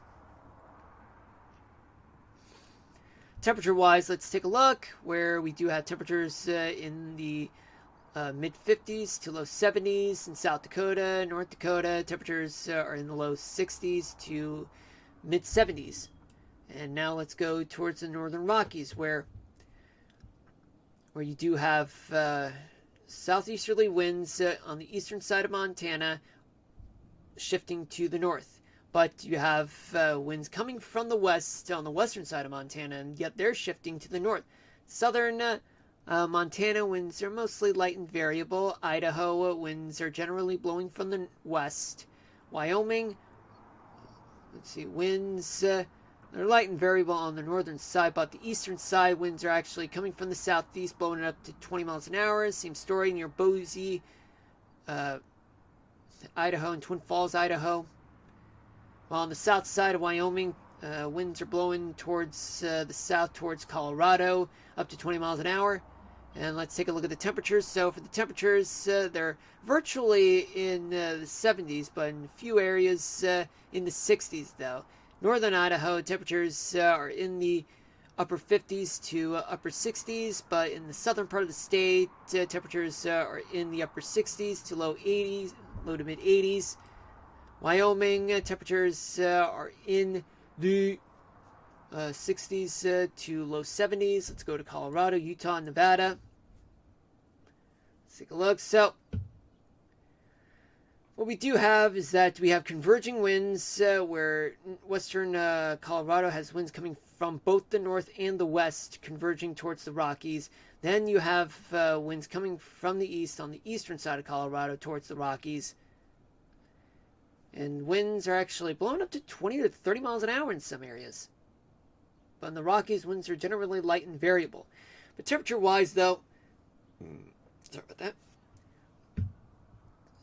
Temperature-wise, let's take a look where we do have temperatures in the mid-50s to low 70s in South Dakota, North Dakota. Temperatures are in the low 60s to mid-70s. And now let's go towards the northern Rockies where you do have southeasterly winds on the eastern side of Montana shifting to the north. But you have winds coming from the west on the western side of Montana, and yet they're shifting to the north. Southern Montana winds are mostly light and variable. Idaho winds are generally blowing from the west. Wyoming, let's see, winds, they're light and variable on the northern side, but the eastern side winds are actually coming from the southeast, blowing it up to 20 miles an hour. Same story near Boise, Idaho, and Twin Falls, Idaho. While on the south side of Wyoming, winds are blowing towards the south, towards Colorado, up to 20 miles an hour. And let's take a look at the temperatures. So for the temperatures, they're virtually in the 70s, but in a few areas in the 60s, though. Northern Idaho, temperatures are in the upper 50s to upper 60s, but in the southern part of the state, temperatures are in the upper 60s to low 80s, low to mid 80s. Wyoming, temperatures are in the 60s to low 70s. Let's go to Colorado, Utah, and Nevada. Let's take a look. So what we do have is that we have converging winds where western Colorado has winds coming from both the north and the west converging towards the Rockies. Then you have winds coming from the east on the eastern side of Colorado towards the Rockies. And winds are actually blowing up to 20 to 30 miles an hour in some areas. But in the Rockies, winds are generally light and variable. But temperature-wise, though, sorry about that.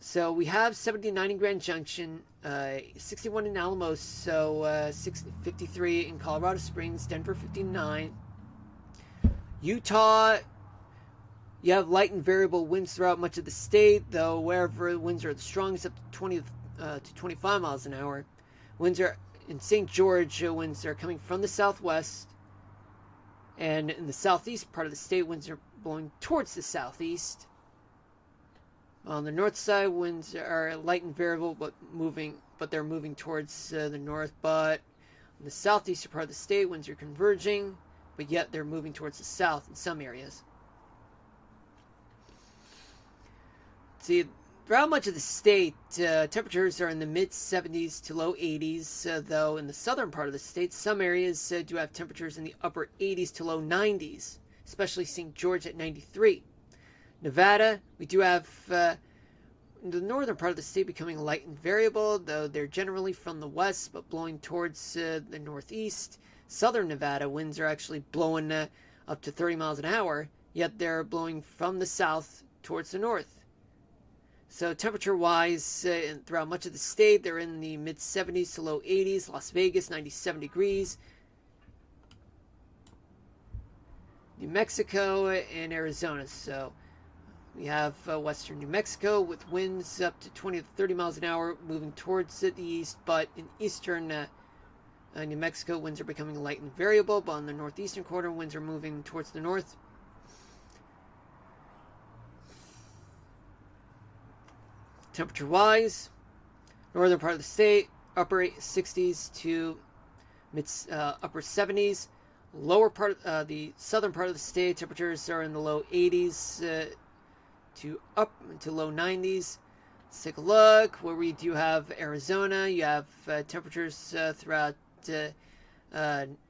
So we have 79 in Grand Junction, 61 in Alamos, so 53 in Colorado Springs, Denver 59. Utah, You have light and variable winds throughout much of the state, though wherever the winds are the strongest, up to 20 to 25 miles an hour. Winds are in St. George, winds are coming from the southwest, and in the southeast part of the state, winds are blowing towards the southeast. On the north side, winds are light and variable, but they're moving towards the north. But in the southeastern part of the state, winds are converging, but yet they're moving towards the south in some areas. See, throughout much of the state, temperatures are in the mid-70s to low 80s, though in the southern part of the state, some areas do have temperatures in the upper 80s to low 90s, especially St. George at 93. Nevada, we do have the northern part of the state becoming light and variable, though they're generally from the west, but blowing towards the northeast. Southern Nevada, winds are actually blowing up to 30 miles an hour, yet they're blowing from the south towards the north. So temperature-wise, throughout much of the state, they're in the mid-70s to low 80s. Las Vegas, 97 degrees. New Mexico and Arizona. So we have western New Mexico with winds up to 20 to 30 miles an hour moving towards the east. But in eastern New Mexico, winds are becoming light and variable. But on the northeastern quarter, winds are moving towards the north. Temperature-wise, northern part of the state, upper 60s to upper 70s. Lower part, the southern part of the state, temperatures are in the low 80s to low 90s. Let's take a look where we do have Arizona. You have temperatures throughout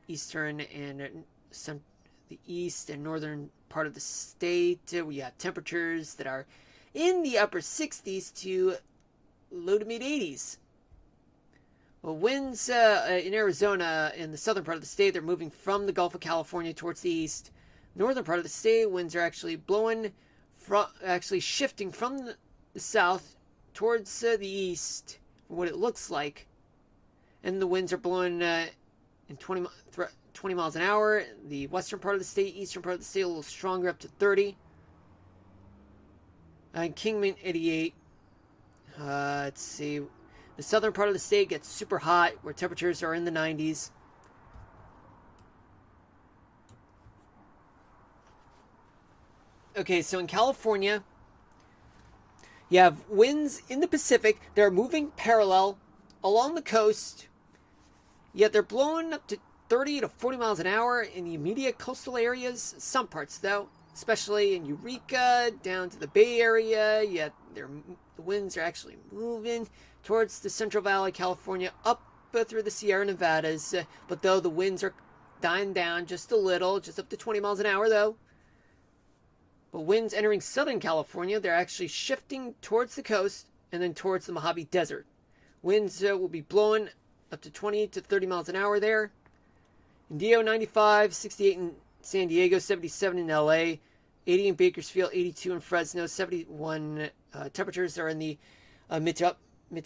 eastern and the east and northern part of the state. We have temperatures that are in the upper 60s to low to mid 80s. Well, winds in Arizona, in the southern part of the state, they're moving from the Gulf of California towards the east. Northern part of the state, winds are actually shifting from the south towards the east, from what it looks like. And the winds are blowing in 20 miles an hour. The western part of the state, eastern part of the state, a little stronger, up to 30. Kingman, 88. Let's see. The southern part of the state gets super hot, where temperatures are in the 90s. Okay, so in California, you have winds in the Pacific. They're moving parallel along the coast, yet they're blowing up to 30 to 40 miles an hour in the immediate coastal areas. Some parts, though, especially in Eureka, down to the Bay Area, yet the winds are actually moving towards the Central Valley, California, up through the Sierra Nevadas. But though the winds are dying down just a little, just up to 20 miles an hour, though. But winds entering Southern California, they're actually shifting towards the coast and then towards the Mojave Desert. Winds will be blowing up to 20 to 30 miles an hour there. Indio, 95, 68 in San Diego, 77 in LA, 80 in Bakersfield, 82 in Fresno, 71 temperatures are in the mid to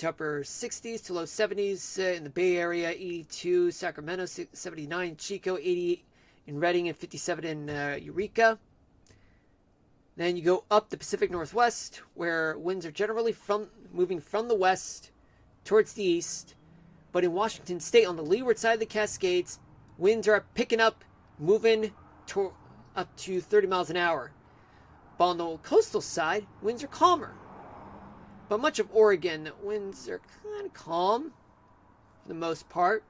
upper 60s to low 70s in the Bay Area, 82 Sacramento, 79 Chico, 88 in Redding, and 57 in Eureka. Then you go up the Pacific Northwest, where winds are generally moving from the west towards the east. But in Washington State, on the leeward side of the Cascades, winds are picking up, moving up to 30 miles an hour. But on the coastal side, winds are calmer. But much of Oregon, winds are kind of calm for the most part.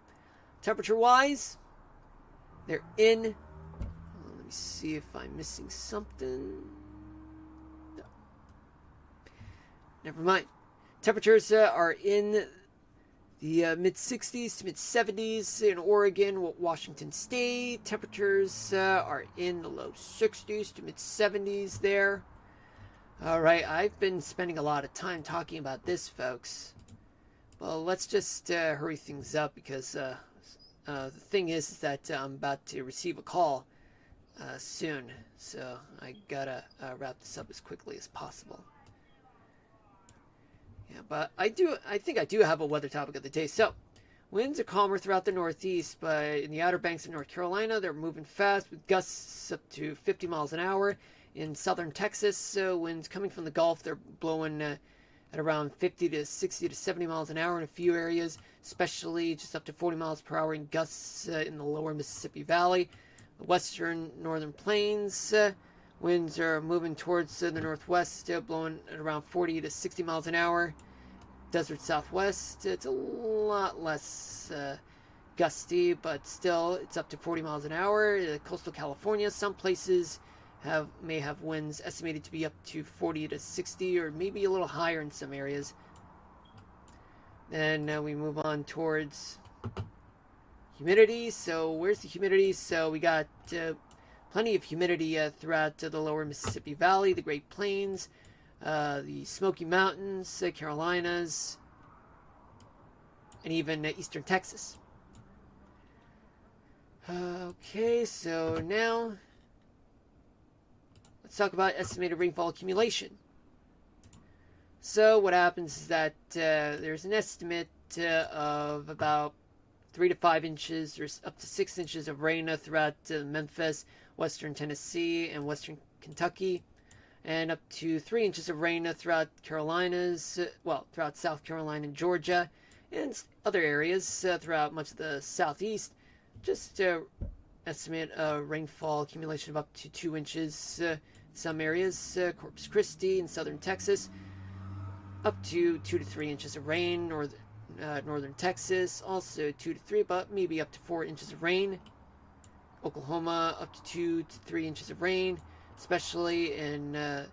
Temperature-wise, they're in... Let me see if I'm missing something. No. Never mind. Temperatures are in the mid-60s to mid-70s in Oregon, Washington State. Temperatures are in the low 60s to mid-70s there. All right, I've been spending a lot of time talking about this, folks. Well, let's just hurry things up because the thing is that I'm about to receive a call soon. So I gotta wrap this up as quickly as possible. Yeah, but I think I do have a weather topic of the day. So, winds are calmer throughout the Northeast, but in the Outer Banks of North Carolina, they're moving fast with gusts up to 50 miles an hour. In southern Texas, winds coming from the Gulf, they're blowing at around 50 to 60 to 70 miles an hour in a few areas, especially just up to 40 miles per hour in gusts in the lower Mississippi Valley. The western northern plains, winds are moving towards the northwest, blowing at around 40 to 60 miles an hour. Desert Southwest, it's a lot less gusty, but still it's up to 40 miles an hour. Coastal California, some places may have winds estimated to be up to 40 to 60, or maybe a little higher in some areas. Then we move on towards humidity. So where's the humidity? So we got plenty of humidity throughout the lower Mississippi Valley, the Great Plains, the Smoky Mountains, Carolinas, and even eastern Texas. Okay, so now let's talk about estimated rainfall accumulation. So what happens is that there's an estimate of about 3 to 5 inches or up to 6 inches of rain throughout Memphis, western Tennessee, and western Kentucky, and up to 3 inches of rain throughout Carolinas, throughout South Carolina and Georgia, and other areas throughout much of the southeast. Just estimate rainfall accumulation of up to 2 inches. Some areas, Corpus Christi in southern Texas, up to 2 to 3 inches of rain. Northern Texas, also 2 to 3, but maybe up to 4 inches of rain. Oklahoma, up to 2 to 3 inches of rain, especially in the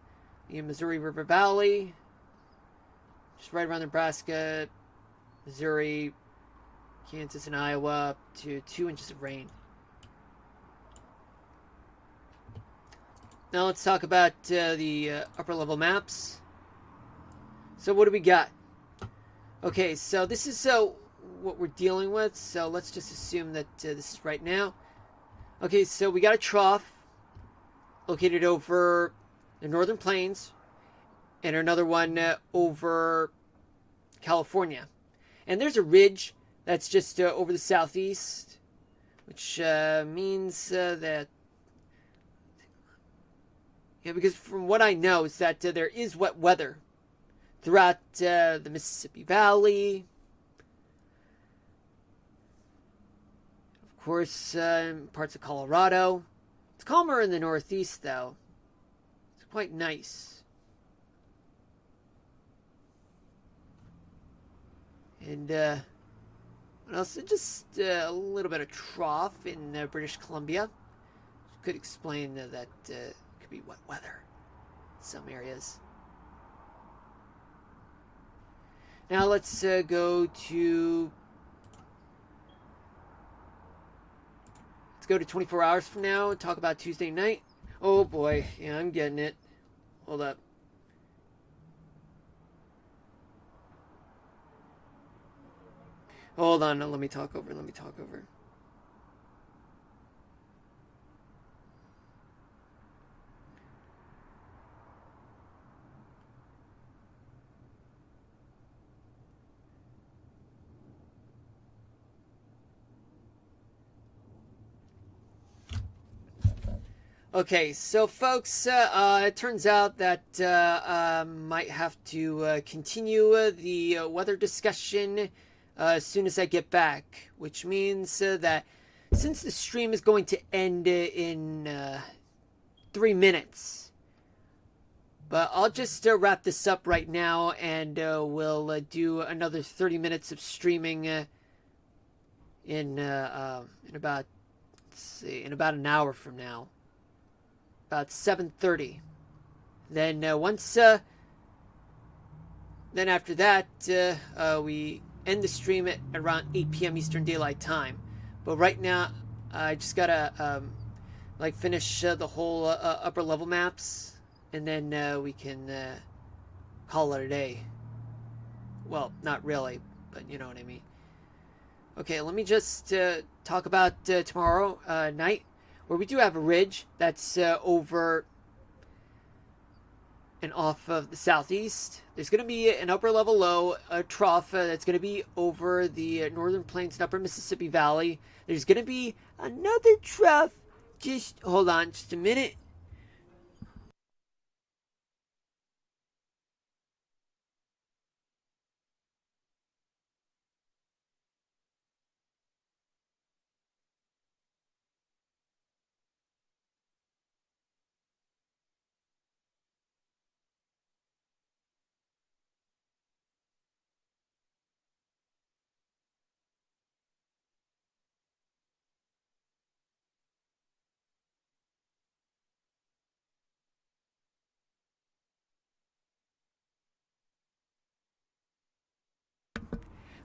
Missouri River Valley, just right around Nebraska, Missouri, Kansas, and Iowa, up to 2 inches of rain. Now let's talk about the upper level maps. So what do we got? Okay, so this is what we're dealing with. So let's just assume that this is right now. Okay, so we got a trough located over the northern plains, and another one over California. And there's a ridge that's just over the southeast, which means that, because from what I know is that there is wet weather throughout the Mississippi Valley. Of course, parts of Colorado. It's calmer in the northeast, though. It's quite nice. And what else? Just a little bit of trough in British Columbia. Could explain that it could be wet weather in some areas. Now let's go to 24 hours from now and talk about Tuesday night. Oh boy, yeah, I'm getting it. Hold up. Hold on, let me talk over. Okay, so folks, it turns out that might have to continue the weather discussion as soon as I get back, which means that since the stream is going to end in 3 minutes, but I'll just wrap this up right now, and we'll do another 30 minutes of streaming in about an hour from now. About 7:30. Then then after that, we end the stream at around 8 p.m. Eastern Daylight Time. But right now, I just gotta finish the whole upper level maps, and then we can call it a day. Well, not really, but you know what I mean. Okay, let me just talk about tomorrow night, where we do have a ridge that's over and off of the southeast. There's going to be an upper level low, a trough that's going to be over the northern plains and upper Mississippi Valley. There's going to be another trough. Just hold on just a minute.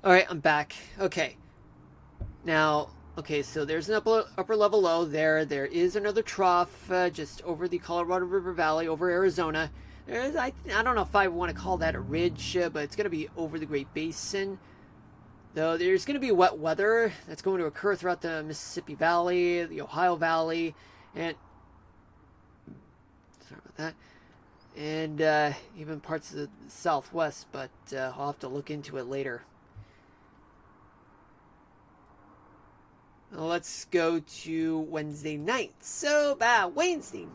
All right, I'm back. Okay. Now, okay, so there's an upper level low there. There is another trough just over the Colorado River Valley, over Arizona. I don't know if I want to call that a ridge, but it's going to be over the Great Basin. Though there's going to be wet weather that's going to occur throughout the Mississippi Valley, the Ohio Valley, and sorry about that, and even parts of the Southwest. But I'll have to look into it later. Let's go to Wednesday night. So by Wednesday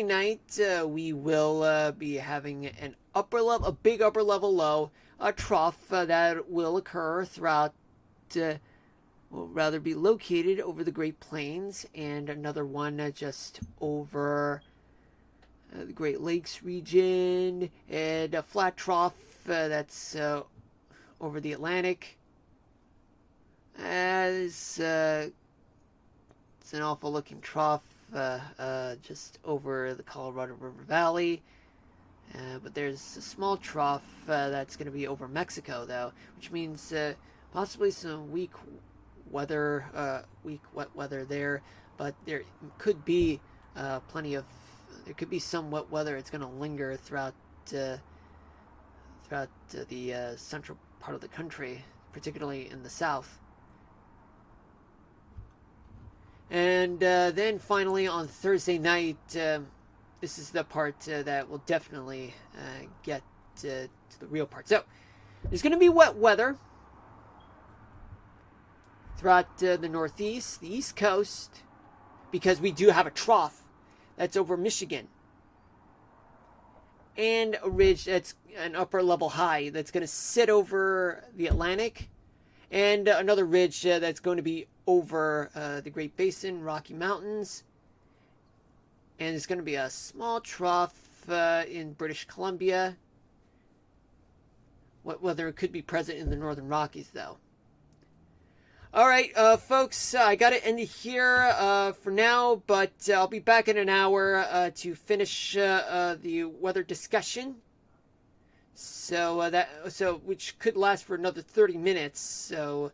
night, we will be having a big upper level low, a trough that will occur throughout, will rather be located over the Great Plains, and another one just over the Great Lakes region, and a flat trough that's over the Atlantic. As it's an awful looking trough just over the Colorado River Valley. But there's a small trough that's going to be over Mexico, though, which means possibly some weak wet weather there. But there could be there could be some wet weather. It's going to linger throughout the central part of the country, particularly in the south. And then finally on Thursday night, this is the part that will definitely get to the real part. So there's going to be wet weather throughout the Northeast, the East Coast, because we do have a trough that's over Michigan, and a ridge that's an upper level high that's going to sit over the Atlantic, and another ridge that's going to be over the Great Basin, Rocky Mountains, and there's going to be a small trough in British Columbia. Whether it could be present in the Northern Rockies, though. All right, folks, I got to end it here for now, but I'll be back in an hour to finish the weather discussion. So which could last for another 30 minutes. So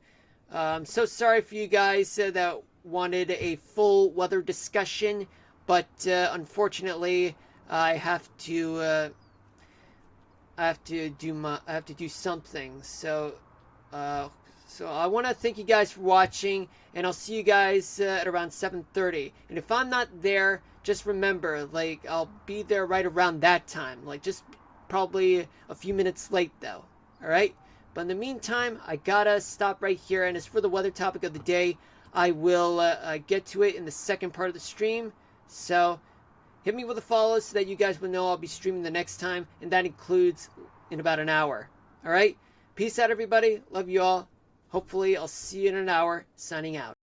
I'm so sorry for you guys that wanted a full weather discussion, but unfortunately, I have to do something. So I want to thank you guys for watching, and I'll see you guys at around 7:30. And if I'm not there, just remember, like, I'll be there right around that time. Like, just probably a few minutes late, though. All right? But in the meantime, I gotta stop right here. And as for the weather topic of the day, I will get to it in the second part of the stream. So hit me with a follow so that you guys will know I'll be streaming the next time. And that includes in about an hour. All right? Peace out, everybody. Love you all. Hopefully, I'll see you in an hour. Signing out.